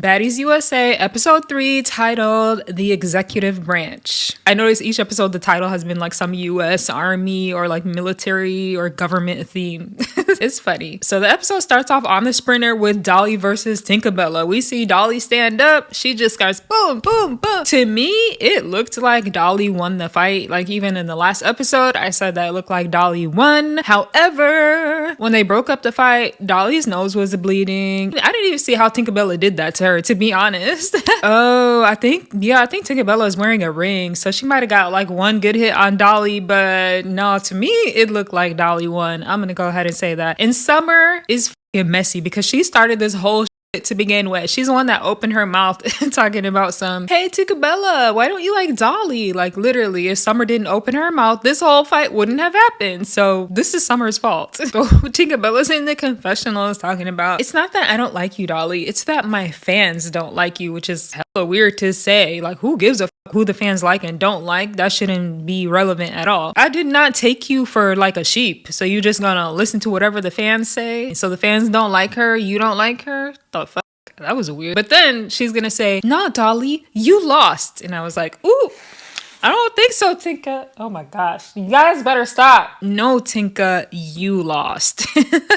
Baddies USA, episode 3, titled The Executive Branch. I noticed each episode the title has been like some US Army or like military or government theme. It's funny. So the episode starts off on the sprinter with Dolly versus Tinkerbella. We see Dolly stand up. She just goes boom, boom, boom. To me, it looked like Dolly won the fight. Like even in the last episode, I said that it looked like Dolly won. However, when they broke up the fight, Dolly's nose was bleeding. I didn't even see how Tinkerbella did that to her, to be honest. I think Tinkerbella is wearing a ring, so she might have got like one good hit on Dolly, but no, to me, it looked like Dolly won. I'm gonna go ahead and say that. And Summer is messy because she started this whole to begin with. She's the one that opened her mouth talking about some, hey Tinkerbella, why don't you like Dolly? Like literally, if Summer didn't open her mouth, this whole fight wouldn't have happened. So this is Summer's fault. So Tinkerbella's in the confessionals talking about, it's not that I don't like you, Dolly, it's that my fans don't like you, which is hella weird to say. Like who gives a who the fans like and don't like? That shouldn't be relevant at all. I did not take you for like a sheep, so you're just gonna listen to whatever the fans say. So the fans don't like her, you don't like her? The fuck? That was weird. But then she's gonna say, nah, Dolly, you lost. And I was like, ooh, I don't think so, Tinka. Oh my gosh. You guys better stop. No, Tinka, you lost.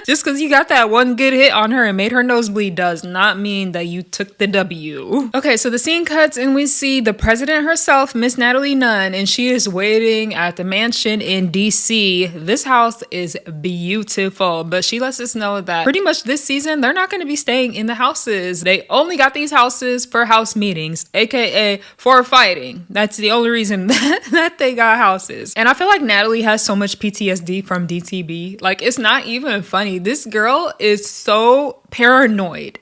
Just because you got that one good hit on her and made her nosebleed does not mean that you took the W. Okay, so the scene cuts and we see the president herself, Miss Natalie Nunn, and she is waiting at the mansion in DC. This house is beautiful, but she lets us know that pretty much this season, they're not going to be staying in the houses. They only got these houses for house meetings, aka for fighting. That's the only reason that they got houses. And I feel like Natalie has so much PTSD from DTB. Like, it's not even funny. This girl is so paranoid.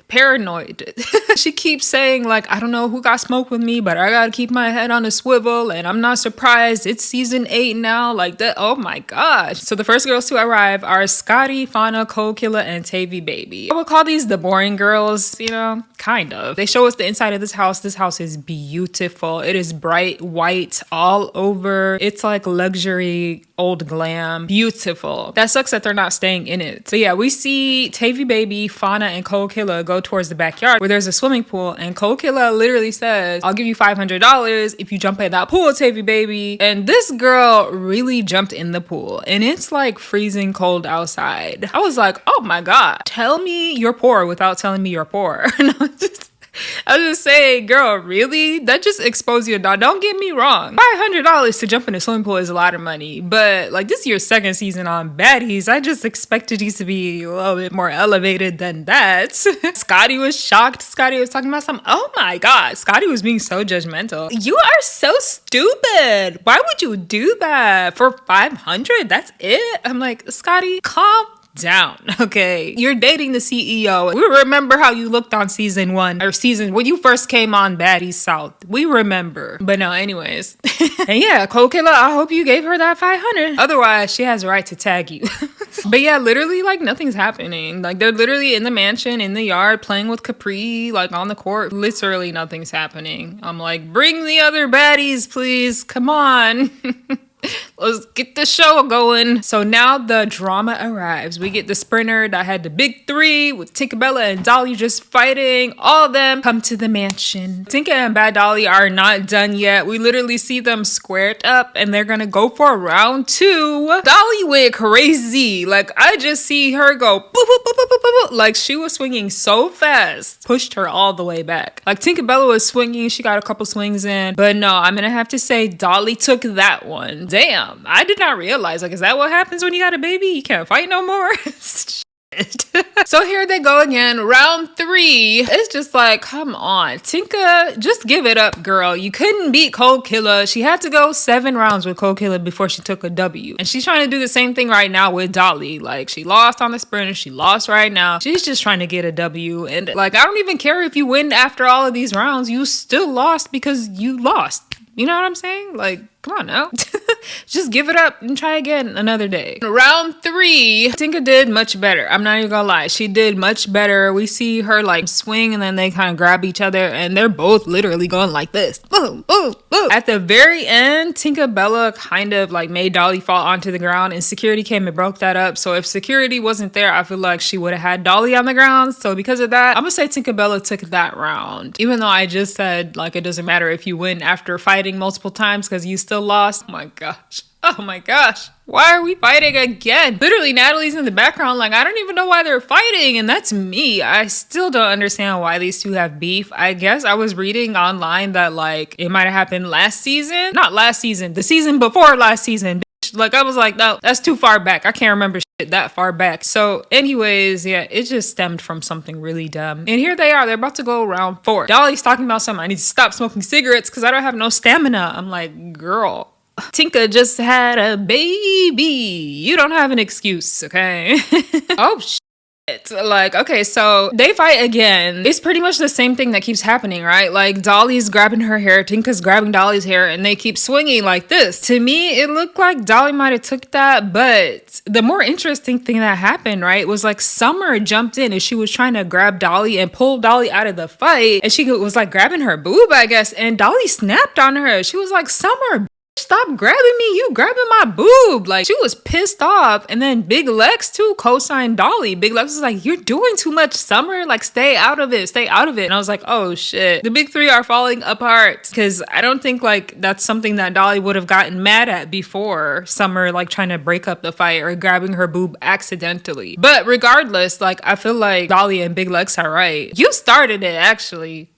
She keeps saying like, I don't know who got smoked with me, but I gotta keep my head on a swivel, and I'm not surprised it's season 8 now. Like that. Oh my gosh. So the first girls to arrive are Scotty, Fauna, Cold Killer, and Tavy Baby. I would call these the boring girls, you know, kind of. They show us the inside of this house. This house is beautiful. It is bright white all over. It's like luxury old glam. Beautiful. That sucks that they're not staying in it. So yeah, we see Tavy Baby, Fauna, and Cold Killer go towards the backyard where there's a swimming pool, and Cold Killer literally says, I'll give you $500 if you jump in that pool, Tavy Baby. And this girl really jumped in the pool, and it's like freezing cold outside. I was like, oh my god, tell me you're poor without telling me you're poor. I was just saying, girl, really? That just exposed you. Don't get me wrong. $500 to jump in a swimming pool is a lot of money. But like, this is your second season on Baddies. I just expected these to be a little bit more elevated than that. Scotty was shocked. Scotty was talking about something. Oh my god. Scotty was being so judgmental. You are so stupid. Why would you do that for $500? That's it? I'm like, Scotty, calm down, okay? You're dating the CEO. We remember how you looked on season 1 or when you first came on Baddies South. We remember. But no, anyways. And yeah, Cold Killer, I hope you gave her that $500. Otherwise, she has a right to tag you. But yeah, literally, like, nothing's happening. Like, they're literally in the mansion, in the yard, playing with Capri, like, on the court. Literally, nothing's happening. I'm like, bring the other baddies, please. Come on. Let's get the show going. So now the drama arrives. We get the sprinter that had the big 3 with Tinkerbella and Dolly just fighting. All of them come to the mansion. Tinka and Bad Dolly are not done yet. We literally see them squared up and they're gonna go for round 2. Dolly went crazy. Like, I just see her go boop, boop, boop, boop, boop, boop. Like, she was swinging so fast. Pushed her all the way back. Like, Tinkerbella was swinging. She got a couple swings in. But no, I'm gonna have to say Dolly took that one. Damn, I did not realize, like, is that what happens when you got a baby? You can't fight no more? So here they go again, round 3. It's just like, come on, Tinka, just give it up, girl. You couldn't beat Cold Killer. She had to go 7 rounds with Cold Killer before she took a W. And she's trying to do the same thing right now with Dolly. Like, she lost on the sprinter, she lost right now. She's just trying to get a W. And like, I don't even care if you win after all of these rounds. You still lost because you lost. You know what I'm saying? Like, come on now. Just give it up and try again another day. Round 3, Tinka did much better. I'm not even gonna lie. She did much better. We see her like swing and then they kind of grab each other and they're both literally going like this. Boom, boom, boom. At the very end, Tinka Bella kind of like made Dolly fall onto the ground and security came and broke that up. So if security wasn't there, I feel like she would have had Dolly on the ground. So because of that, I'm gonna say Tinka Bella took that round. Even though I just said like it doesn't matter if you win after fighting multiple times because you still lost. Oh my gosh. Oh my gosh. Why are we fighting again? Literally, Natalie's in the background like, I don't even know why they're fighting. And that's me. I still don't understand why these two have beef. I guess I was reading online that like it might have happened last season. Not last season. The season before last season. Like I was like, no, that's too far back. I can't remember shit that far back. So anyways, yeah, it just stemmed from something really dumb. And here they are. They're about to go round 4. Dolly's talking about something. I need to stop smoking cigarettes because I don't have no stamina. I'm like, girl. Tinka just had a baby. You don't have an excuse, okay? Oh, shit. Like, okay, so they fight again. It's pretty much the same thing that keeps happening, right? Like, Dolly's grabbing her hair, Tinka's grabbing Dolly's hair, and they keep swinging like this. To me, it looked like Dolly might have took that, but the more interesting thing that happened, right, was like Summer jumped in and she was trying to grab Dolly and pull Dolly out of the fight, and she was like grabbing her boob, I guess, and Dolly snapped on her. She was like, Summer, stop grabbing me, you grabbing my boob. Like, she was pissed off. And then Big Lex too co-signed Dolly. Big Lex was like, you're doing too much, Summer, like stay out of it, stay out of it. And I was like, oh shit, the big three are falling apart. Because I don't think like that's something that Dolly would have gotten mad at before, Summer like trying to break up the fight or grabbing her boob accidentally. But regardless, like I feel like Dolly and Big Lex are right. You started it, actually.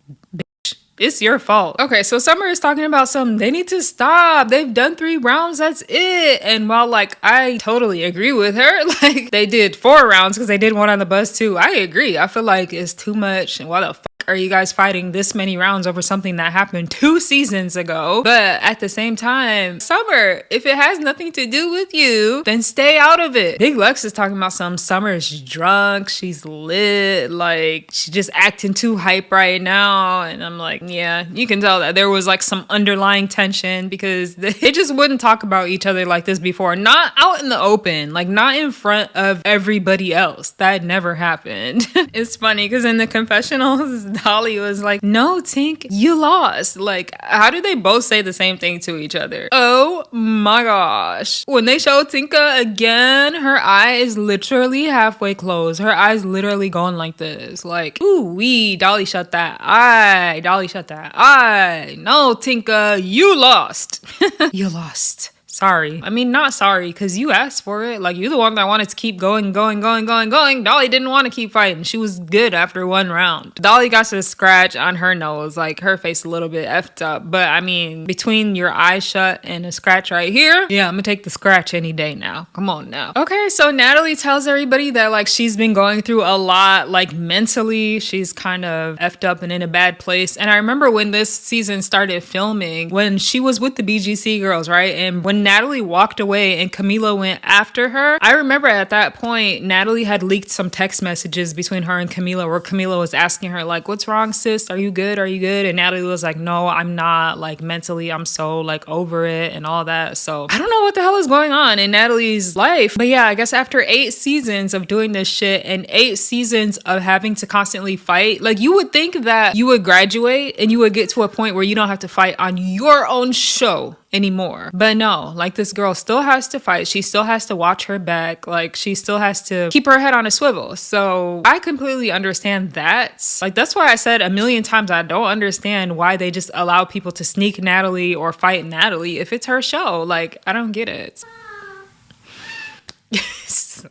It's your fault. Okay, so Summer is talking about they need to stop. They've done 3 rounds, that's it. And while like I totally agree with her, like they did 4 rounds because they did one on the bus too. I agree. I feel like it's too much. And why the fuck are you guys fighting this many rounds over something that happened 2 seasons ago? But at the same time, Summer, if it has nothing to do with you, then stay out of it. Big Lex is talking about Summer is drunk, she's lit, like she's just acting too hype right now. And I'm like, yeah, you can tell that there was like some underlying tension because they just wouldn't talk about each other like this before. Not out in the open, like not in front of everybody else. That never happened. It's funny because in the confessionals, Dolly was like, no, Tink, you lost. Like, how do they both say the same thing to each other? Oh my gosh. When they show Tinka again, her eye is literally halfway closed. Her eye's literally going like this. Like, ooh wee, Dolly shut that eye. Dolly shut that eye. No, Tinka, you lost. You lost. Sorry. I mean, not sorry, because you asked for it. Like, you're the one that wanted to keep going. Dolly didn't want to keep fighting. She was good after 1 round. Dolly got a scratch on her nose. Like, her face a little bit effed up. But, I mean, between your eye shut and a scratch right here, yeah, I'm gonna take the scratch any day now. Come on now. Okay, so Natalie tells everybody that, like, she's been going through a lot, like, mentally. She's kind of effed up and in a bad place. And I remember when this season started filming, when she was with the BGC girls, right? And when Natalie walked away and Camila went after her, I remember at that point, Natalie had leaked some text messages between her and Camila where Camila was asking her, like, what's wrong, sis? Are you good? Are you good? And Natalie was like, no, I'm not. Like, mentally, I'm so, like, over it and all that. So I don't know what the hell is going on in Natalie's life. But yeah, I guess after 8 seasons of doing this shit and 8 seasons of having to constantly fight, like, you would think that you would graduate and you would get to a point where you don't have to fight on your own show anymore. But no, like this girl still has to fight. She still has to watch her back. Like she still has to keep her head on a swivel. So I completely understand that. Like that's why I said a million times I don't understand why they just allow people to sneak Natalie or fight Natalie if it's her show. Like I don't get it.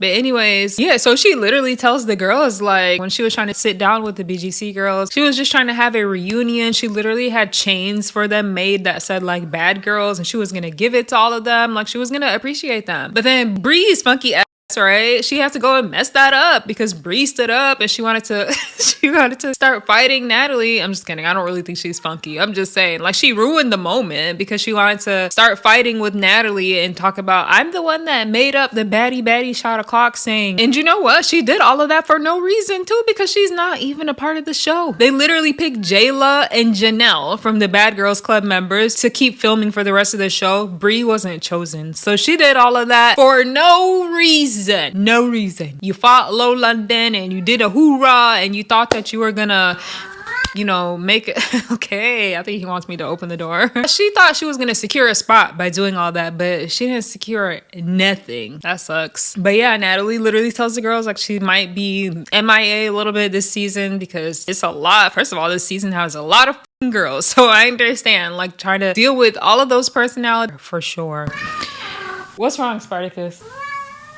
But anyways, yeah, so she literally tells the girls, like, when she was trying to sit down with the BGC girls, she was just trying to have a reunion. She literally had chains for them made that said, like, bad girls, and she was gonna give it to all of them. Like, she was gonna appreciate them. But then Bree's funky ass sets, right? She had to go and mess that up because Bree stood up and she wanted to she wanted to start fighting Natalie. I'm just kidding. I don't really think she's funky. I'm just saying, like, she ruined the moment because she wanted to start fighting with Natalie and talk about, I'm the one that made up the baddie shot o'clock saying. And you know what? She did all of that for no reason too, because she's not even a part of the show. They literally picked Jayla and Janelle from the Bad Girls Club members to keep filming for the rest of the show. Bree wasn't chosen. So she did all of that for no reason. No reason. You fought Low London and you did a hoorah and you thought that you were gonna, you know, make it. Okay, I think he wants me to open the door. She thought she was gonna secure a spot by doing all that, but she didn't secure nothing. That sucks. But yeah, Natalie literally tells the girls like she might be MIA a little bit this season because it's a lot. First of all, this season has a lot of girls, so I understand like trying to deal with all of those personalities for sure. What's wrong, Spartacus?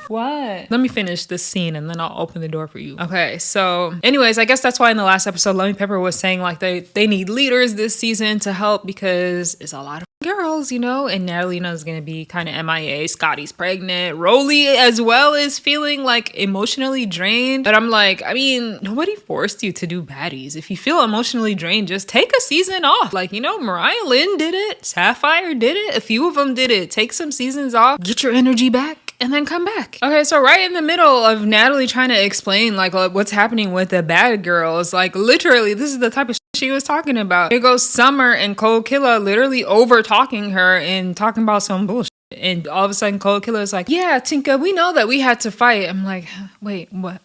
What? Let me finish this scene and then I'll open the door for you. Okay, so anyways, I guess that's why in the last episode, Lemon Pepper was saying like they need leaders this season to help because it's a lot of girls, you know, and Natalie is going to be kind of MIA. Scotty's pregnant. Rolly as well is feeling like emotionally drained. But I'm like, I mean, nobody forced you to do Baddies. If you feel emotionally drained, just take a season off. Like, you know, Mariah Lynn did it. Sapphire did it. A few of them did it. Take some seasons off. Get your energy back. And then come back. Okay, so right in the middle of Natalie trying to explain like what's happening with the bad girls, like literally this is the type of shit she was talking about. It goes Summer and Cold Killer literally over talking her and talking about some bullshit. And all of a sudden Cold Killer is like, yeah, Tinka, we know that we had to fight. I'm like, wait, what?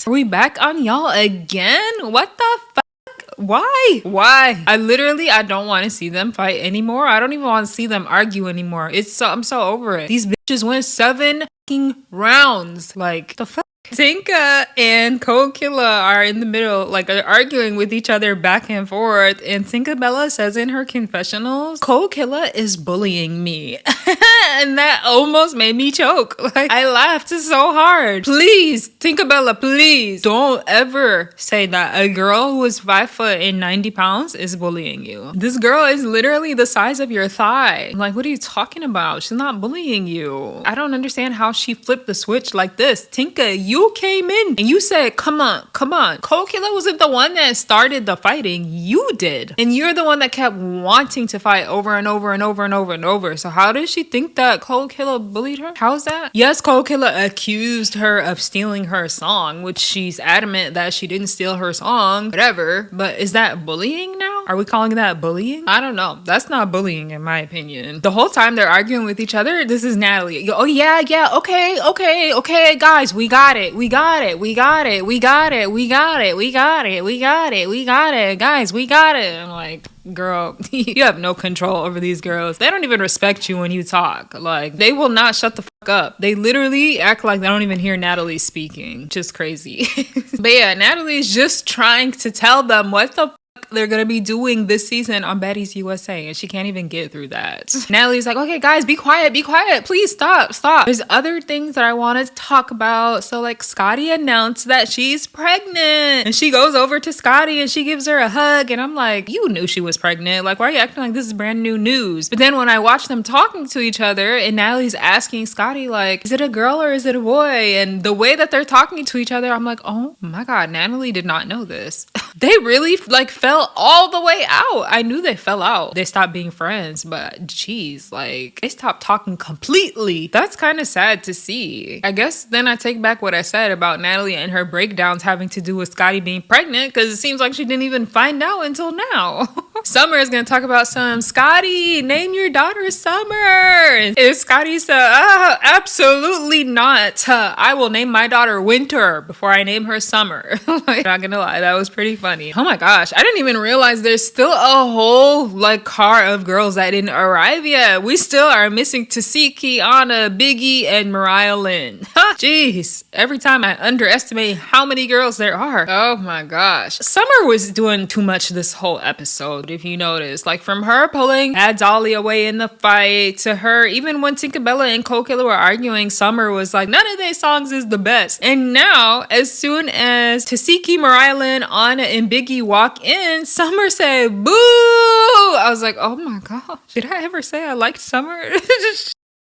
Are we back on y'all again? What the fuck? Why? I don't want to see them fight anymore. I don't even want to see them argue anymore. I'm so over it. These bitches went 7 rounds. Like, the fuck? Tinka and Cold Killer are in the middle, like they're arguing with each other back and forth. And Tinkerbella says in her confessionals, Cold Killer is bullying me. And that almost made me choke. Like, I laughed so hard. Please, Tinkerbella, please don't ever say that a girl who is 5 foot and 90 pounds is bullying you. This girl is literally the size of your thigh. Like, what are you talking about? She's not bullying you. I don't understand how she flipped the switch like this. Tinka, you came in and you said, come on. Cold Killer wasn't the one that started the fighting. You did. And you're the one that kept wanting to fight over and over and over and over and over. So how does she think that Cold Killer bullied her? How's that? Yes, Cold Killer accused her of stealing her song, which she's adamant that she didn't steal her song, whatever. But is that bullying now? Are we calling that bullying? I don't know. That's not bullying in my opinion. The whole time they're arguing with each other, this is Natalie. Oh yeah, okay, guys, we got it. Guys, we got it. I'm like, girl, you have no control over these girls. They don't even respect you when you talk. Like, they will not shut the fuck up. They literally act like they don't even hear Natalie speaking. Just crazy. But yeah, Natalie's just trying to tell them what the they're gonna be doing this season on Baddies USA, and she can't even get through that. Natalie's like, okay guys, be quiet, please stop. There's other things that I want to talk about. So like, Scotty announced that she's pregnant, and she goes over to Scotty and she gives her a hug, and I'm like, you knew she was pregnant. Like, why are you acting like this is brand new news? But then when I watch them talking to each other and Natalie's asking Scotty like, is it a girl or is it a boy? And the way that they're talking to each other, I'm like, oh my god, Natalie did not know this. They really like fell all the way out. I knew they fell out. They stopped being friends, but geez, like, they stopped talking completely. That's kind of sad to see. I guess then I take back what I said about Natalie and her breakdowns having to do with Scotty being pregnant, because it seems like she didn't even find out until now. Summer is going to talk about some, Scotty, name your daughter Summer. And Scotty said, absolutely not. I will name my daughter Winter before I name her Summer. Like, not gonna lie, that was pretty funny. Oh my gosh, I didn't even realize there's still a whole like car of girls that didn't arrive yet. We still are missing Tesehki, Anna, Biggie, and Mariah Lynn. Jeez, every time I underestimate how many girls there are. Oh my gosh. Summer was doing too much this whole episode, if you notice. Like, from her pulling Dolly away in the fight to her, even when Tinkerbella and Cold Killer were arguing, Summer was like, none of their songs is the best. And now, as soon as Tesehki, Mariah Lynn, Anna, and Biggie walk in, Summer said, boo! I was like, oh my gosh. Did I ever say I liked Summer?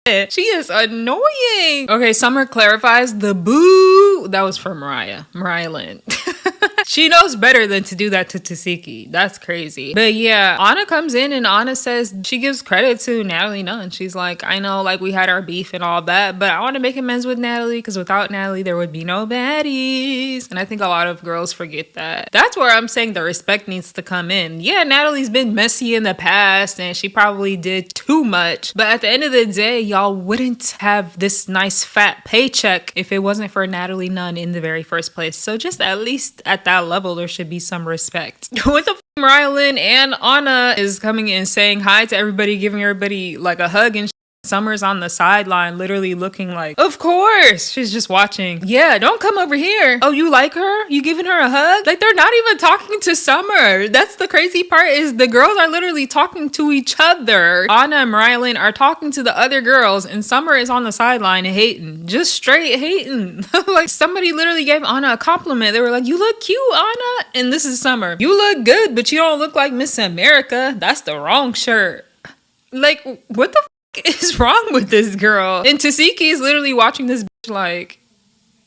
She is annoying. Okay, Summer clarifies the boo. That was for Mariah Lynn. She knows better than to do that to Tesehki. That's crazy. But yeah, Anna comes in and Anna says she gives credit to Natalie Nunn. She's like, I know like we had our beef and all that, but I want to make amends with Natalie because without Natalie, there would be no baddies. And I think a lot of girls forget that. That's where I'm saying the respect needs to come in. Yeah, Natalie's been messy in the past and she probably did too much. But at the end of the day, y'all wouldn't have this nice fat paycheck if it wasn't for Natalie Nunn in the very first place. So just at least at that level, there should be some respect. What the Mariah Lynn and Anna is coming in saying hi to everybody, giving everybody like a hug and Summer's on the sideline literally looking like, of course, she's just watching. Yeah, don't come over here. Oh, you like her? You giving her a hug? Like they're not even talking to Summer. That's the crazy part is the girls are literally talking to each other. Anna and Mariah Lynn are talking to the other girls and Summer is on the sideline hating. Just straight hating. Like somebody literally gave Anna a compliment. They were like, you look cute, Anna. And this is Summer. You look good, but you don't look like Miss America. That's the wrong shirt. Like, what the is wrong with this girl? And Tesehki is literally watching this bitch like,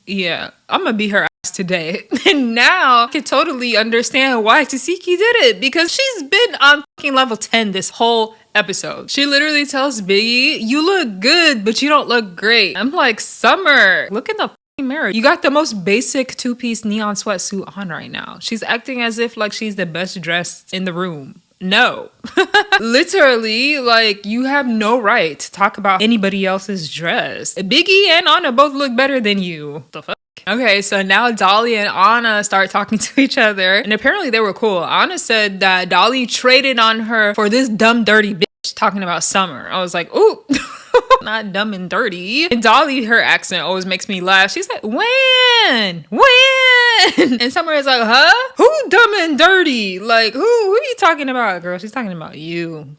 yeah, I'm gonna beat her ass today. And now I can totally understand why Tesehki did it because she's been on fucking level 10 this whole episode. She literally tells Biggie, you look good, but you don't look great. I'm like, Summer, look in the fucking mirror. You got the most basic two-piece neon sweatsuit on right now. She's acting as if like she's the best dressed in the room. No. Literally, like, you have no right to talk about anybody else's dress. Biggie and Anna both look better than you. The fuck? Okay, so now Dolly and Anna start talking to each other. And apparently they were cool. Anna said that Dolly traded on her for this dumb, dirty bitch talking about Summer. I was like, ooh. Not dumb and dirty. And Dolly, her accent always makes me laugh. She's like, when? And Summer is like, huh? Who dumb and dirty? Like, who are you talking about, girl? She's talking about you.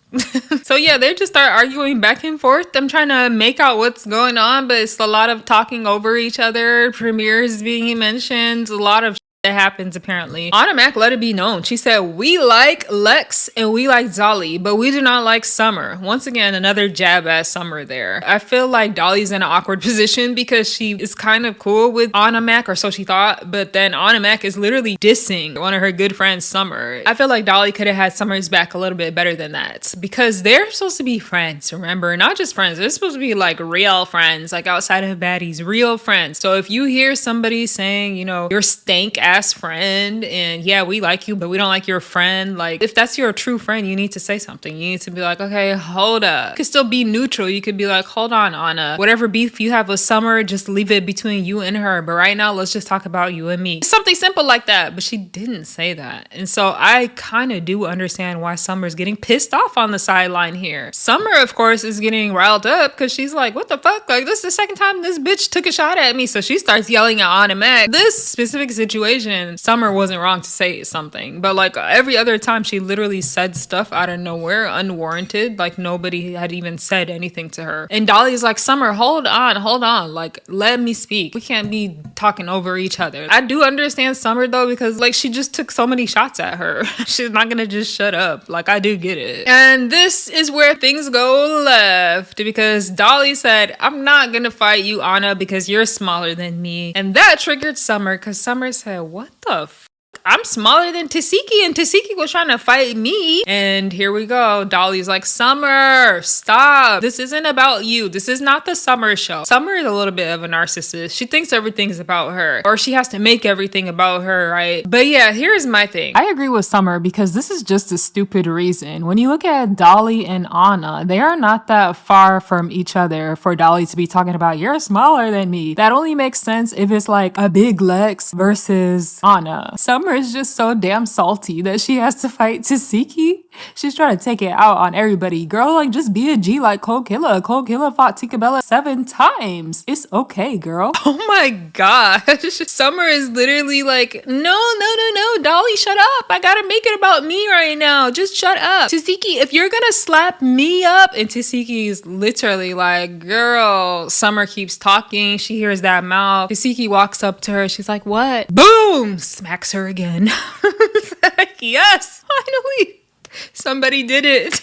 So yeah, they just start arguing back and forth. I'm trying to make out what's going on, but it's a lot of talking over each other. Premieres being mentioned, a lot of that happens apparently. Anna Mac let it be known. She said, we like Lex and we like Dolly, but we do not like Summer. Once again, another jab at Summer there. I feel like Dolly's in an awkward position because she is kind of cool with Anna Mac, or so she thought, but then Anna Mac is literally dissing one of her good friends, Summer. I feel like Dolly could have had Summer's back a little bit better than that because they're supposed to be friends, remember? Not just friends. They're supposed to be like real friends, like outside of baddies, real friends. So if you hear somebody saying, you know, you're stank ass friend and yeah, we like you, but we don't like your friend. Like if that's your true friend, you need to say something. You need to be like, okay, hold up. You could still be neutral. You could be like, hold on, Anna. Whatever beef you have with Summer, just leave it between you and her. But right now, let's just talk about you and me. Something simple like that. But she didn't say that. And so I kind of do understand why Summer's getting pissed off on the sideline here. Summer, of course, is getting riled up because she's like, what the fuck? Like this is the second time this bitch took a shot at me. So she starts yelling at Anna Mac. This specific situation, Summer wasn't wrong to say something, but like every other time she literally said stuff out of nowhere, unwarranted, like nobody had even said anything to her. And Dolly's like, Summer, hold on, like let me speak. We can't be talking over each other. I do understand Summer though, because like she just took so many shots at her. She's not gonna just shut up. Like I do get it. And this is where things go left because Dolly said, I'm not gonna fight you, Anna, because you're smaller than me. And that triggered Summer because Summer said, what the f? I'm smaller than Tesehki and Tesehki was trying to fight me. And here we go. Dolly's like, Summer, stop. This isn't about you. This is not the Summer show. Summer is a little bit of a narcissist. She thinks everything's about her or she has to make everything about her, right? But yeah, here's my thing. I agree with Summer because this is just a stupid reason. When you look at Dolly and Anna, they are not that far from each other for Dolly to be talking about, you're smaller than me. That only makes sense if it's like a big Lex versus Anna. Summer is just so damn salty that she has to fight Tesehki. She's trying to take it out on everybody. Girl, like just be a G like Cole Killa. Cole Killa fought Tikabella 7 times. It's okay, girl. Oh my gosh. Summer is literally like, no, Dolly, shut up. I gotta make it about me right now. Just shut up. Tesehki, if you're gonna slap me up, and Tesehki is literally like, girl, Summer keeps talking. She hears that mouth. Tesehki walks up to her. She's like, what? Boom! Smacks her again. Like, yes, finally. Somebody did it.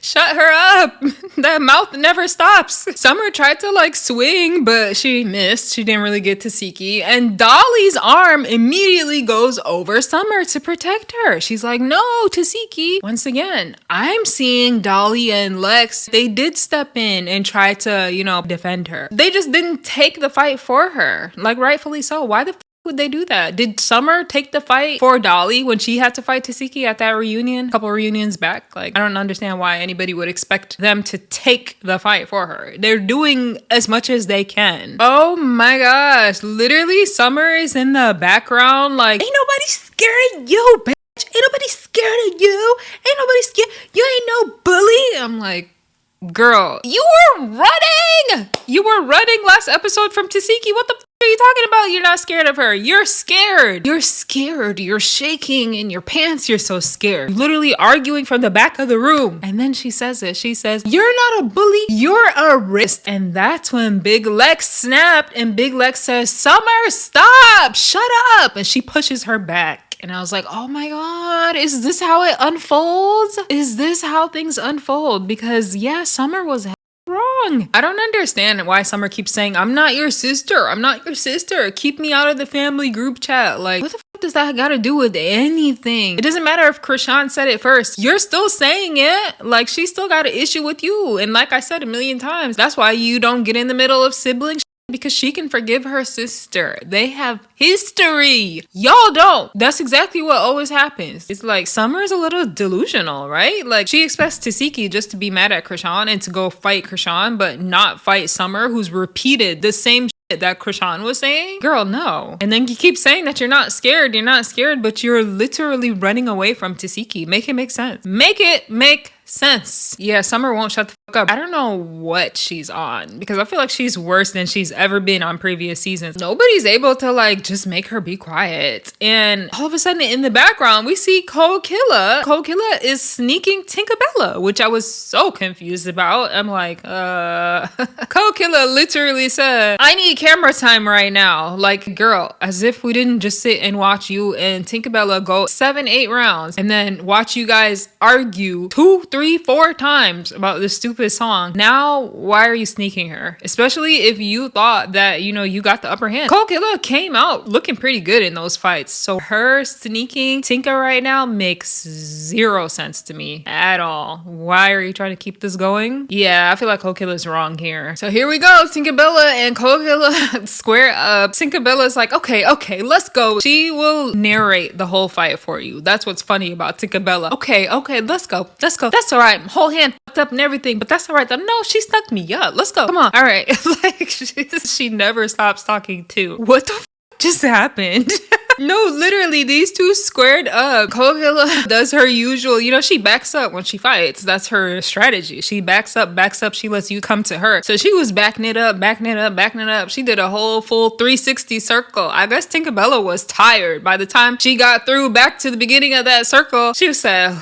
Shut her up. That mouth never stops. Summer tried to like swing, but she missed. She didn't really get Tesehki. And Dolly's arm immediately goes over Summer to protect her. She's like, no, Tesehki. Once again, I'm seeing Dolly and Lex. They did step in and try to, defend her. They just didn't take the fight for her. Like, rightfully so. Why the would they do that? Did Summer take the fight for Dolly when she had to fight Tesehki at that reunion, a couple reunions back? Like, I don't understand why anybody would expect them to take the fight for her. They're doing as much as they can. Oh my gosh. Literally, Summer is in the background like, ain't nobody scared of you, bitch. Ain't nobody scared of you. Ain't nobody scared. You ain't no bully. I'm like, girl, you were running. You were running last episode from Tesehki. What the are you talking about? You're not scared of her. You're scared. You're scared. You're shaking in your pants. You're so scared. You're literally arguing from the back of the room. And then she says it. She says, you're not a bully. You're a risk. And that's when Big Lex snapped and Big Lex says, Summer, stop. Shut up. And she pushes her back. And I was like, oh my God, is this how it unfolds? Is this how things unfold? Because yeah, Summer was wrong. I don't understand why Summer keeps saying, I'm not your sister. I'm not your sister. Keep me out of the family group chat. Like, what the fuck does that got to do with anything? It doesn't matter if Chrisean said it first. You're still saying it. Like, she still got an issue with you. And like I said a million times, that's why you don't get in the middle of siblings. Because she can forgive her sister. They have history. Y'all don't. That's exactly what always happens. It's like Summer's a little delusional, right? Like she expects Tesehki just to be mad at Chrisean and to go fight Chrisean, but not fight Summer, who's repeated the same shit that Chrisean was saying. Girl, no. And then you keep saying that you're not scared, but you're literally running away from Tesehki. Make it make sense. Make it make sense. Yeah, Summer won't shut the fuck up. I don't know what she's on because I feel like she's worse than she's ever been on previous seasons. Nobody's able to like just make her be quiet. And all of a sudden in the background, we see Cole Killa. Cole Killa is sneaking Tinkerbella, which I was so confused about. I'm like, Cole Killa literally said, I need camera time right now. Like, girl, as if we didn't just sit and watch you and Tinkerbella go 7-8 rounds and then watch you guys argue 2, 3, 4 times about this stupid song. Now, why are you sneaking her? Especially if you thought that, you got the upper hand. Cole Killa came out looking pretty good in those fights. So her sneaking Tinka right now makes 0 sense to me at all. Why are you trying to keep this going? Yeah, I feel like Cole Killa's wrong here. So here we go. Tinkerbella and Cole Killa square up. Tinkerbella's like, okay, let's go. She will narrate the whole fight for you. That's what's funny about Tinkerbella. Okay, let's go. That's all right. Whole hand fucked up and everything, but that's all right. No, she stuck me up. Let's go. Come on. All right. Like she never stops talking too. What the just happened? No, literally, these two squared up. Cole Killa does her usual, she backs up when she fights. That's her strategy. She backs up. She lets you come to her. So she was backing it up. She did a whole full 360 circle. I guess Tinkerbella was tired. By the time she got through back to the beginning of that circle, she said,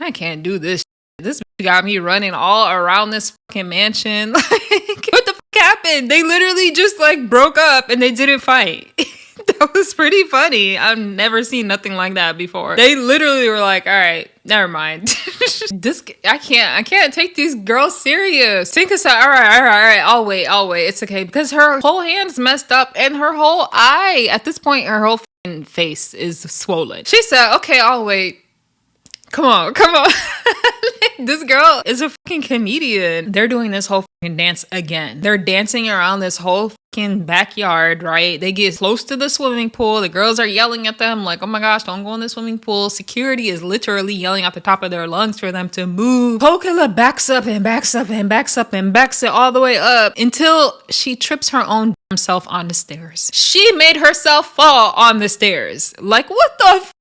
I can't do this. This got me running all around this fucking mansion. Like, what the fuck happened? They literally just like broke up and they didn't fight. That was pretty funny. I've never seen nothing like that before. They literally were like, all right, never mind. I can't take these girls serious. Tinka said, all right, I'll wait. It's okay. Because her whole hand's messed up and her whole eye, at this point, her whole face is swollen. She said, okay, I'll wait. Come on. This girl is a fucking comedian. They're doing this whole fucking dance again. They're dancing around this whole fucking backyard, right? They get close to the swimming pool. The girls are yelling at them like, oh my gosh, don't go in the swimming pool. Security is literally yelling at the top of their lungs for them to move. Cole Killa backs up and backs it all the way up until she trips her own self on the stairs. She made herself fall on the stairs. Like, what the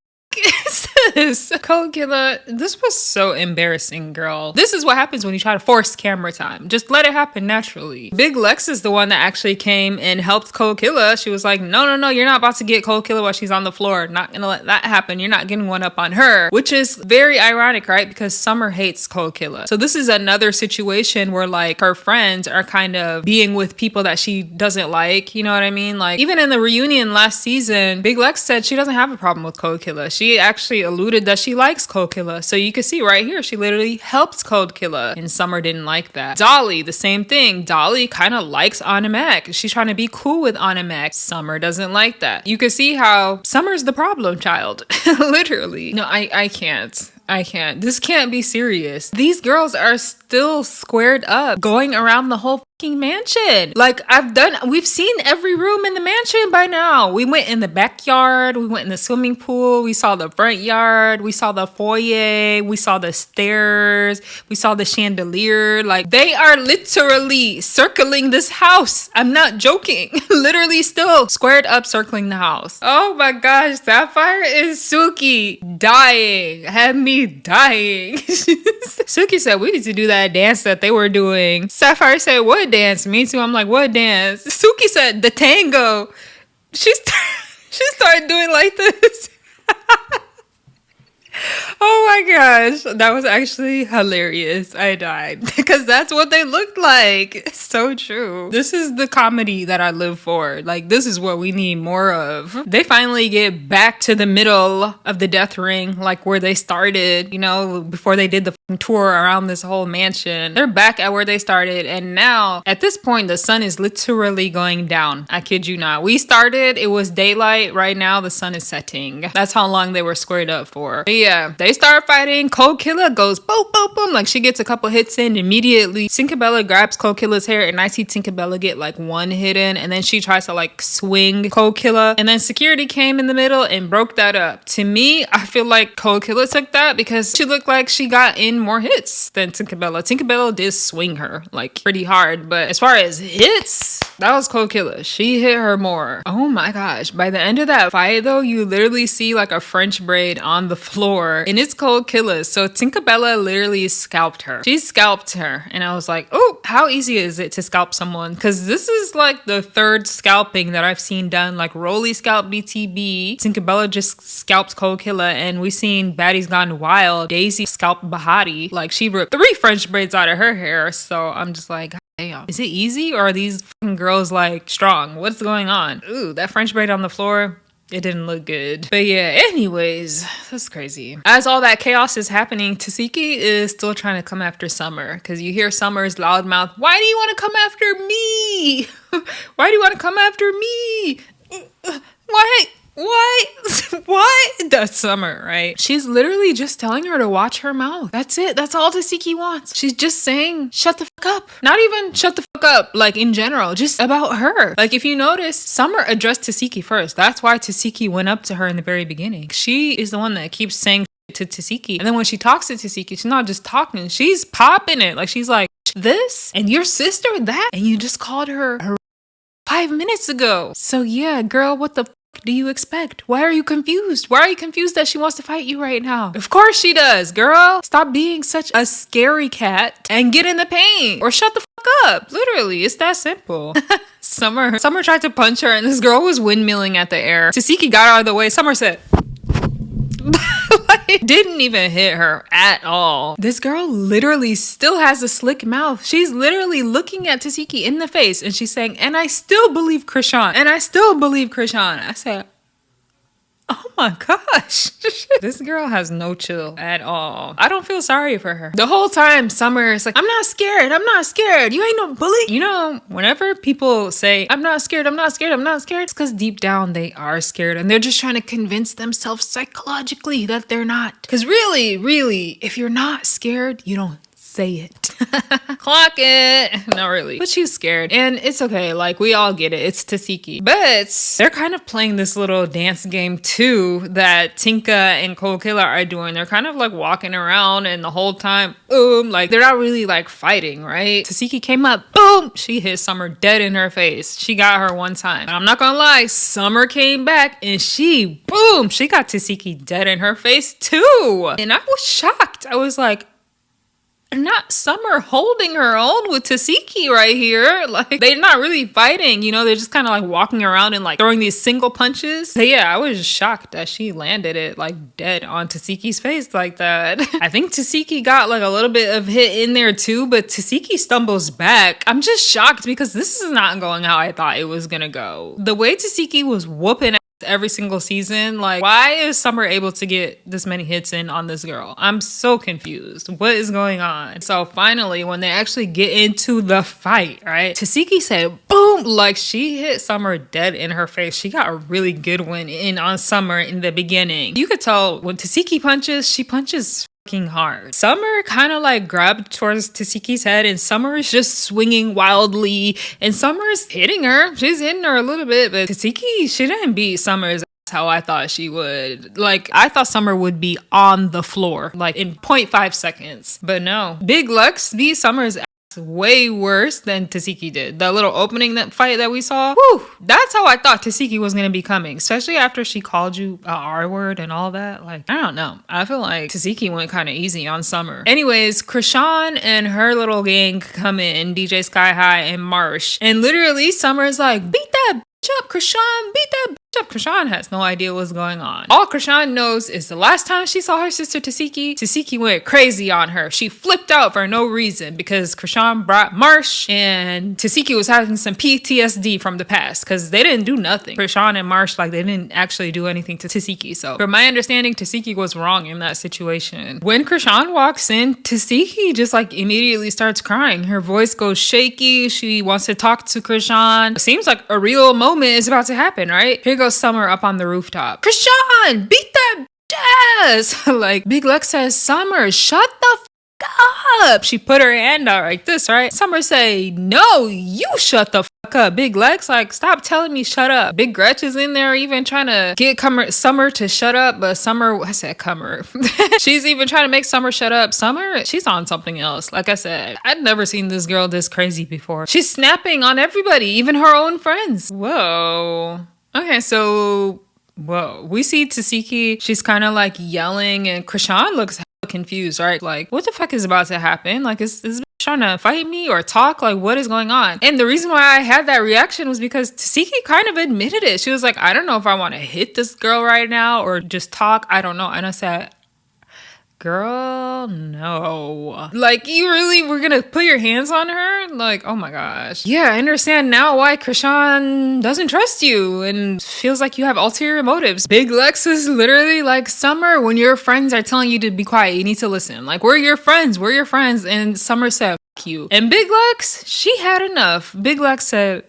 is this? Cole Killa, this was so embarrassing, girl. This is what happens when you try to force camera time. Just let it happen naturally. Big Lex is the one that actually came and helped Cole Killa. She was like, no, you're not about to get Cole Killa while she's on the floor. Not gonna let that happen. You're not getting one up on her. Which is very ironic, right? Because Summer hates Cole Killa. So this is another situation where like her friends are kind of being with people that she doesn't like. You know what I mean? Like even in the reunion last season, Big Lex said she doesn't have a problem with Cole Killa. she actually alluded that she likes Cold Killer. So you can see right here, she literally helps Cold Killer. And Summer didn't like that. Dolly, the same thing. Dolly kind of likes Animac. She's trying to be cool with Animac. Summer doesn't like that. You can see how Summer's the problem child. Literally. No, I can't. I can't. This can't be serious. These girls are still squared up, going around the whole fucking mansion. Like, we've seen every room in the mansion by now. We went in the backyard, we went in the swimming pool, we saw the front yard, we saw the foyer, we saw the stairs, we saw the chandelier. Like, they are literally circling this house. I'm not joking. Literally still squared up circling the house. Oh my gosh, Sapphire is Suki dying. Had me dying. Suki said we need to do that dance that they were doing. Sapphire said, what dance? Me too. I'm like, what dance? Suki said the tango. She started doing like this. Oh my gosh, that was actually hilarious. I died because that's what they looked like. It's so true. This is the comedy that I live for. Like, this is what we need more of. They finally get back to the middle of the death ring, like where they started, you know, before they did the tour around this whole mansion. They're back at where they started, and now at this point the sun is literally going down. I kid you not. We started, it was daylight. Right now the sun is setting. That's how long they were squared up for. But yeah, they start fighting. Cold Killer goes boom, boom, boom. Like, she gets a couple hits in immediately. Tinkerbella grabs Cold Killer's hair, and I see Tinkerbella get like one hit in, and then she tries to like swing Cold Killer, and then security came in the middle and broke that up. To me, I feel like Cold Killer took that because she looked like she got in more hits than Tinkerbella. Tinkerbella did swing her like pretty hard, but as far as hits, that was Cold Killer. She hit her more. Oh my gosh. By the end of that fight though, you literally see like a French braid on the floor, and it's Cold Killer. So Tinkerbella literally scalped her. She scalped her, and I was like, oh, how easy is it to scalp someone? Because this is like the third scalping that I've seen done. Like, Rolly scalped BTB, Tinkerbella just scalped Cold Killer, and we seen Baddies Gone Wild, Daisy scalped Baddie. Like, she ripped 3 French braids out of her hair. So I'm just like, damn, is it easy, or are these fucking girls like strong? What's going on? Ooh, that French braid on the floor, it didn't look good. But yeah, anyways, that's crazy. As all that chaos is happening, Tesehki is still trying to come after Summer, because you hear Summer's loudmouth, why do you want to come after me? Why do you want to come after me? Why? What? That's Summer, right? She's literally just telling her to watch her mouth. That's it. That's all Tesehki wants. She's just saying, shut the fuck up. Not even shut the fuck up, like in general, just about her. Like, if you notice, Summer addressed Tesehki first. That's why Tesehki went up to her in the very beginning. She is the one that keeps saying to Tesehki. And then when she talks to Tesehki, she's not just talking, she's popping it. Like, she's like, this? And your sister that? And you just called her 5 minutes ago. So yeah, girl, what the do you expect? Why are you confused? Why are you confused that she wants to fight you right now? Of course she does, girl. Stop being such a scary cat and get in the paint, or shut the fuck up. Literally, it's that simple. Summer tried to punch her, and this girl was windmilling at the air. Tesehki got out of the way. Summer said, like, didn't even hit her at all. This girl literally still has a slick mouth. She's literally looking at Tesehki in the face, and she's saying, and I still believe Chrisean. And I still believe Chrisean. I said, oh my gosh. This girl has no chill at all. I don't feel sorry for her. The whole time, Summer is like, I'm not scared. I'm not scared. You ain't no bully. You know, whenever people say, I'm not scared, I'm not scared, I'm not scared, it's because deep down they are scared, and they're just trying to convince themselves psychologically that they're not. Because really, if you're not scared, you don't say it. Clock it. Not really. But she's scared. And it's okay. Like, we all get it. It's Tesehki. But they're kind of playing this little dance game too that Tinka and Cold Killer are doing. They're kind of like walking around, and the whole time, boom, like they're not really like fighting, right? Tesehki came up, boom, she hit Summer dead in her face. She got her one time. And I'm not gonna lie, Summer came back and she got Tesehki dead in her face too. And I was shocked. I was like, not Summer holding her own with Tesehki right here. Like, they're not really fighting, you know, they're just kind of like walking around and like throwing these single punches. So yeah, I was shocked that she landed it like dead on Tesehki's face like that. I think Tesehki got like a little bit of hit in there too, but Tesehki stumbles back. I'm just shocked because this is not going how I thought it was gonna go. The way Tesehki was whooping every single season. Like, why is Summer able to get this many hits in on this girl? I'm so confused. What is going on? So finally, when they actually get into the fight, right? Tesehki said, boom, like she hit Summer dead in her face. She got a really good one in on Summer in the beginning. You could tell when Tesehki punches, she punches fucking hard. Summer kind of like grabbed towards Tesehki's head, and Summer is just swinging wildly, and Summer's hitting her. She's hitting her a little bit, but Tesehki, she didn't beat Summer's how I thought she would. Like, I thought Summer would be on the floor, like in 0.5 seconds. But no. Big Lux beat Summer's ass way worse than Tesehki did. The little opening that fight that we saw, whew, that's how I thought Tesehki was going to be coming. Especially after she called you a R word and all that. Like, I don't know. I feel like Tesehki went kind of easy on Summer. Anyways, Chrisean and her little gang come in, DJ Sky High and Marsh. And literally Summer's like, beat that bitch up, Chrisean, beat that bitch up. Chrisean has no idea what's going on. All Chrisean knows is the last time she saw her sister Tesehki went crazy on her. She flipped out for no reason because Chrisean brought Marsh, and Tesehki was having some PTSD from the past because they didn't do nothing. Chrisean and Marsh, like, they didn't actually do anything to Tesehki. So from my understanding, Tesehki was wrong in that situation. When Chrisean walks in, Tesehki just like immediately starts crying. Her voice goes shaky. She wants to talk to Chrisean. It seems like a real moment is about to happen, right? Here goes Summer up on the rooftop. Chrisean, beat that ass. Like, Big Lex says, Summer, shut the fuck up. She put her hand out like this, right? Summer say, no, you shut the fuck up. Big Lex, like, stop telling me shut up. Big Gretch is in there even trying to get Summer to shut up, but Summer, I said Cummer. She's even trying to make Summer shut up. Summer, she's on something else. Like I said, I'd never seen this girl this crazy before. She's snapping on everybody, even her own friends. Whoa. Okay, so, whoa. We see Tesehki, she's kind of like yelling, and Chrisean looks confused, right? Like, what the fuck is about to happen? Like, is this bitch trying to fight me or talk? Like, what is going on? And the reason why I had that reaction was because Tesehki kind of admitted it. She was like, I don't know if I want to hit this girl right now or just talk. I don't know. And I said, girl, no. Like, you really were gonna put your hands on her? Like, oh my gosh. Yeah, I understand now why Chrisean doesn't trust you and feels like you have ulterior motives. Big Lex is literally like, Summer, when your friends are telling you to be quiet, you need to listen. Like, we're your friends. And Summer said, fuck you. And Big Lex, she had enough. Big Lex said,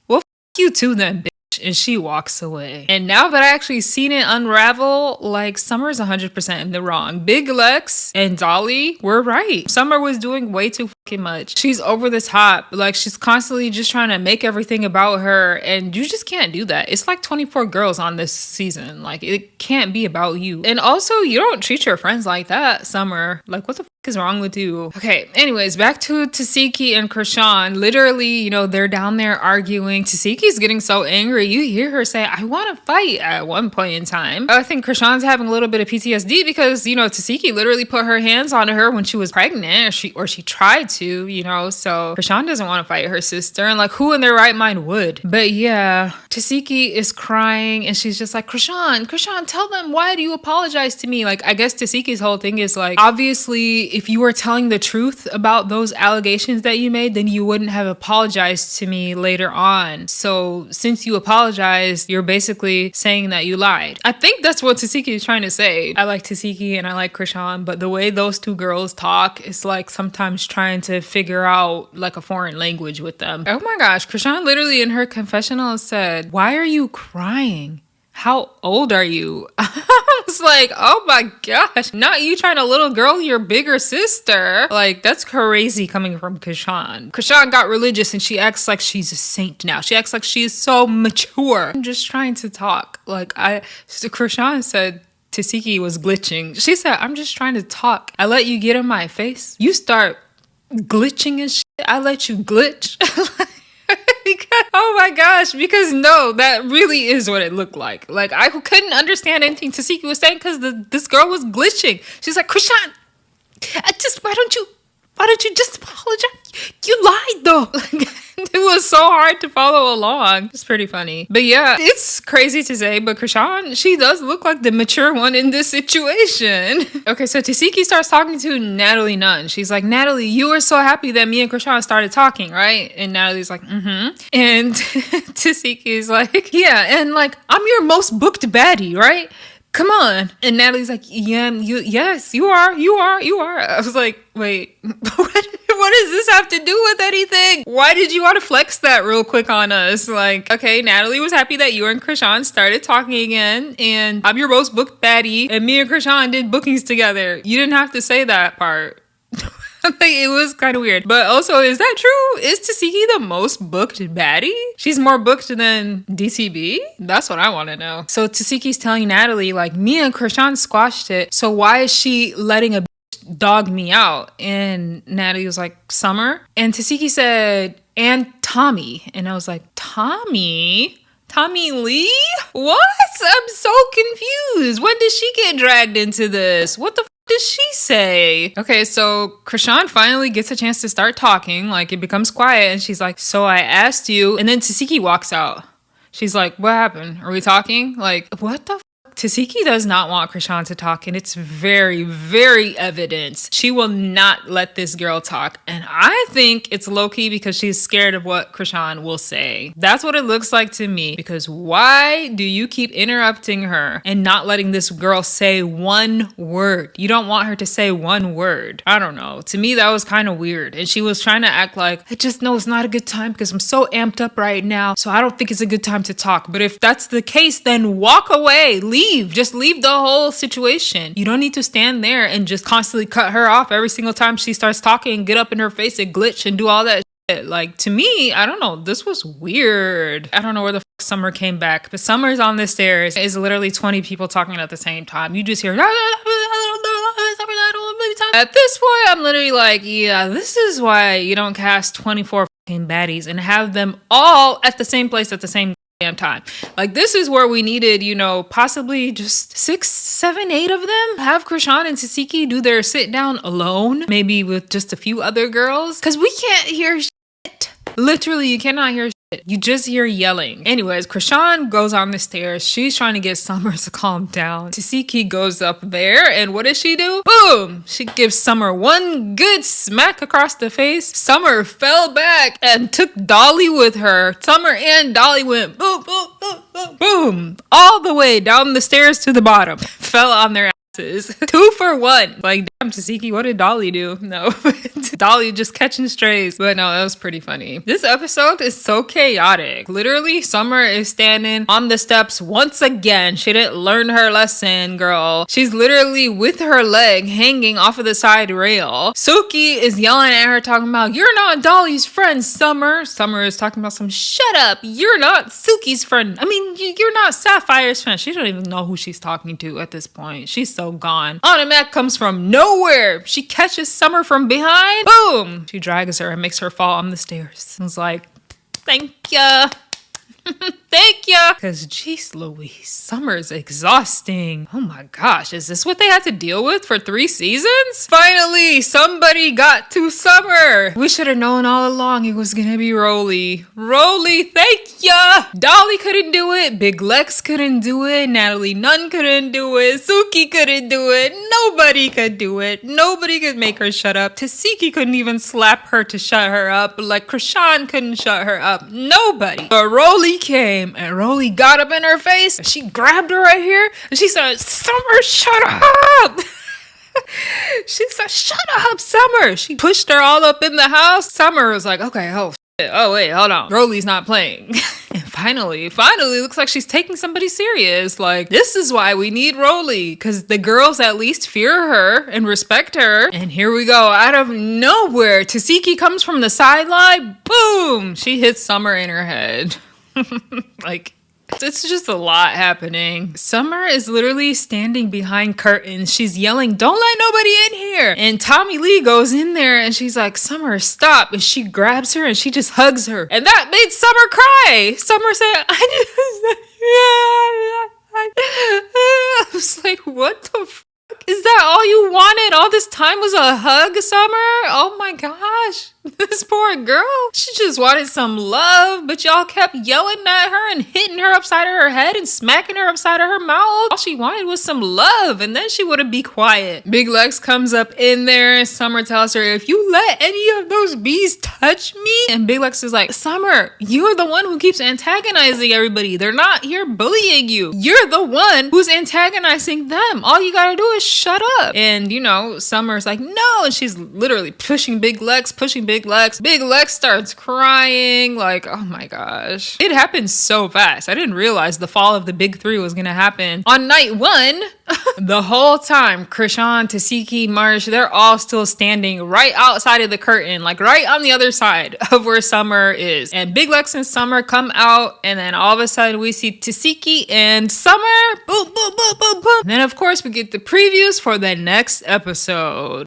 well, fuck you too then, bitch. And she walks away. And now that I actually seen it unravel, like, Summer's 100% in the wrong. Big Lex and Dolly were right. Summer was doing way too fucking much. She's over the top. Like, she's constantly just trying to make everything about her, and you just can't do that. It's like 24 girls on this season. Like, it can't be about you. And also, you don't treat your friends like that, Summer. Like, what the fuck is wrong with you? Okay, anyways, back to Tesehki and Chrisean. Literally, you know, they're down there arguing. Tesehki's getting so angry. You hear her say, I want to fight at one point in time. I think Chrisean's having a little bit of PTSD because, you know, Tesehki literally put her hands on her when she was pregnant, or she tried to, you know, so Chrisean doesn't want to fight her sister, and like, who in their right mind would? But yeah, Tesehki is crying, and she's just like, Chrisean, tell them, why do you apologize to me? Like, I guess Tesehki's whole thing is like, obviously, if you were telling the truth about those allegations that you made, then you wouldn't have apologized to me later on. So since you apologized, you're basically saying that you lied. I think that's what Tesehki is trying to say. I like Tesehki and I like Chrisean, but the way those two girls talk is like sometimes trying to figure out like a foreign language with them. Oh my gosh, Chrisean literally in her confessional said, why are you crying? How old are you? I was like, oh my gosh, not you trying to little girl your bigger sister. Like, that's crazy coming from Chrisean. Chrisean got religious and she acts like she's a saint now. She acts like she is so mature. I'm just trying to talk. Like, Chrisean said Tesehki was glitching. She said, I'm just trying to talk. I let you get in my face. You start glitching and shit. I let you glitch. Because, oh my gosh, because no, that really is what it looked like. Like, I couldn't understand anything Tesehki was saying because this girl was glitching. She's like, Chrisean, why don't you just apologize? You lied though. It was so hard to follow along. It's pretty funny. But yeah, it's crazy to say, but Chrisean, she does look like the mature one in this situation. Okay, so Tesehki starts talking to Natalie Nunn. She's like, Natalie, you were so happy that me and Chrisean started talking, right? And Natalie's like, mm-hmm. And Tesehki's like, yeah, and like, I'm your most booked baddie, right? Come on. And Natalie's like, yeah, yes, you are. I was like, wait, what does this have to do with anything? Why did you want to flex that real quick on us? Like, okay, Natalie was happy that you and Chrisean started talking again, and I'm your most booked baddie, and me and Chrisean did bookings together. You didn't have to say that part. Like, it was kind of weird. But also, is that true? Is Tesehki the most booked baddie? She's more booked than DCB? That's what I want to know. So Tesehki's telling Natalie, like, me and Chrisean squashed it, so why is she letting a dog me out? And Natalie was like, Summer? And Tesehki said, and Tommy. And I was like, Tommy? Tommy Lee? What? I'm so confused. When did she get dragged into this? What the does she say? Okay, so Chrisean finally gets a chance to start talking. Like, it becomes quiet, and she's like, so I asked you, and then Tesehki walks out. She's like, what happened? Are we talking? Like, what the Tesehki does not want Chrisean to talk, and it's very, very evident. She will not let this girl talk, and I think it's low-key because she's scared of what Chrisean will say. That's what it looks like to me, because why do you keep interrupting her and not letting this girl say one word? You don't want her to say one word. I don't know. To me, that was kind of weird, and she was trying to act like, I just know it's not a good time because I'm so amped up right now, so I don't think it's a good time to talk. But if that's the case, then walk away. Just leave the whole situation. You don't need to stand there and just constantly cut her off every single time she starts talking, get up in her face and glitch and do all that shit. Like, to me, I don't know. This was weird. I don't know where the fuck Summer came back, but Summer's on the stairs. It's literally 20 people talking at the same time. You just hear at this point, I'm literally like, yeah, this is why you don't cast 24 fucking baddies and have them all at the same place at the same damn time. Like, this is where we needed, possibly just 6, 7, 8 of them. Have Chrisean and Tesehki do their sit down alone, maybe with just a few other girls, because we can't hear shit. Literally, you cannot hear shit. You just hear yelling. Anyways, Chrisean goes on the stairs. She's trying to get Summer to calm down. Tesehki goes up there, and what does she do? Boom! She gives Summer one good smack across the face. Summer fell back and took Dolly with her. Summer and Dolly went boom, boom, boom, boom, boom, all the way down the stairs to the bottom. Fell on their asses. 2 for 1. Like, damn, Tesehki, what did Dolly do? No. Dolly just catching strays. But no, that was pretty funny. This episode is so chaotic. Literally, Summer is standing on the steps once again. She didn't learn her lesson, girl. She's literally with her leg hanging off of the side rail. Suki is yelling at her, talking about, you're not Dolly's friend, Summer. Summer is talking about some, shut up. You're not Suki's friend. I mean, you're not Sapphire's friend. She don't even know who she's talking to at this point. She's so gone. Automatic comes from nowhere. She catches Summer from behind. Boom! She drags her and makes her fall on the stairs. I was like, thank ya. Thank ya. Because jeez Louise, Summer's exhausting. Oh my gosh, is this what they had to deal with for 3 seasons? Finally, somebody got to Summer. We should have known all along it was gonna be Roly. Roly, thank ya. Dolly couldn't do it. Big Lex couldn't do it. Natalie Nunn couldn't do it. Suki couldn't do it. Nobody could do it. Nobody could make her shut up. Tesehki couldn't even slap her to shut her up. Like, Chrisean couldn't shut her up. Nobody. But Roly came, and Roly got up in her face, and she grabbed her right here, and she said, Summer, shut up. She said, shut up, Summer. She pushed her all up in the house. Summer was like, okay, oh shit. Oh wait, hold on, Roly's not playing. And finally looks like she's taking somebody serious. Like, this is why we need Roly, because the girls at least fear her and respect her. And here we go, out of nowhere, Tesehki comes from the sideline. Boom, she hits Summer in her head. Like, it's just a lot happening. Summer is literally standing behind curtains. She's yelling, don't let nobody in here. And Tommy Lee goes in there and she's like, Summer, stop. And she grabs her and she just hugs her. And that made Summer cry. Summer said, I was like, what the fuck Is that all you wanted? All this time was a hug, Summer? Oh my gosh. This poor girl. She just wanted some love, but y'all kept yelling at her and hitting her upside of her head and smacking her upside of her mouth. All she wanted was some love, and then she would be quiet. Big Lex comes up in there and Summer tells her, if you let any of those bees touch me, and Big Lex is like, Summer, you're the one who keeps antagonizing everybody. They're not here bullying you. You're the one who's antagonizing them. All you gotta do is shut up. And you know, Summer's like, no, and she's literally pushing Big Lex. Big Lex starts crying, like, oh my gosh. It happened so fast. I didn't realize the fall of the big three was gonna happen on night one. The whole time, Chrisean, Tesehki, Marsh, they're all still standing right outside of the curtain, like right on the other side of where Summer is. And Big Lex and Summer come out, and then all of a sudden we see Tesehki and Summer. Boom, boom, boom, boom, boom. And then of course we get the previews for the next episode.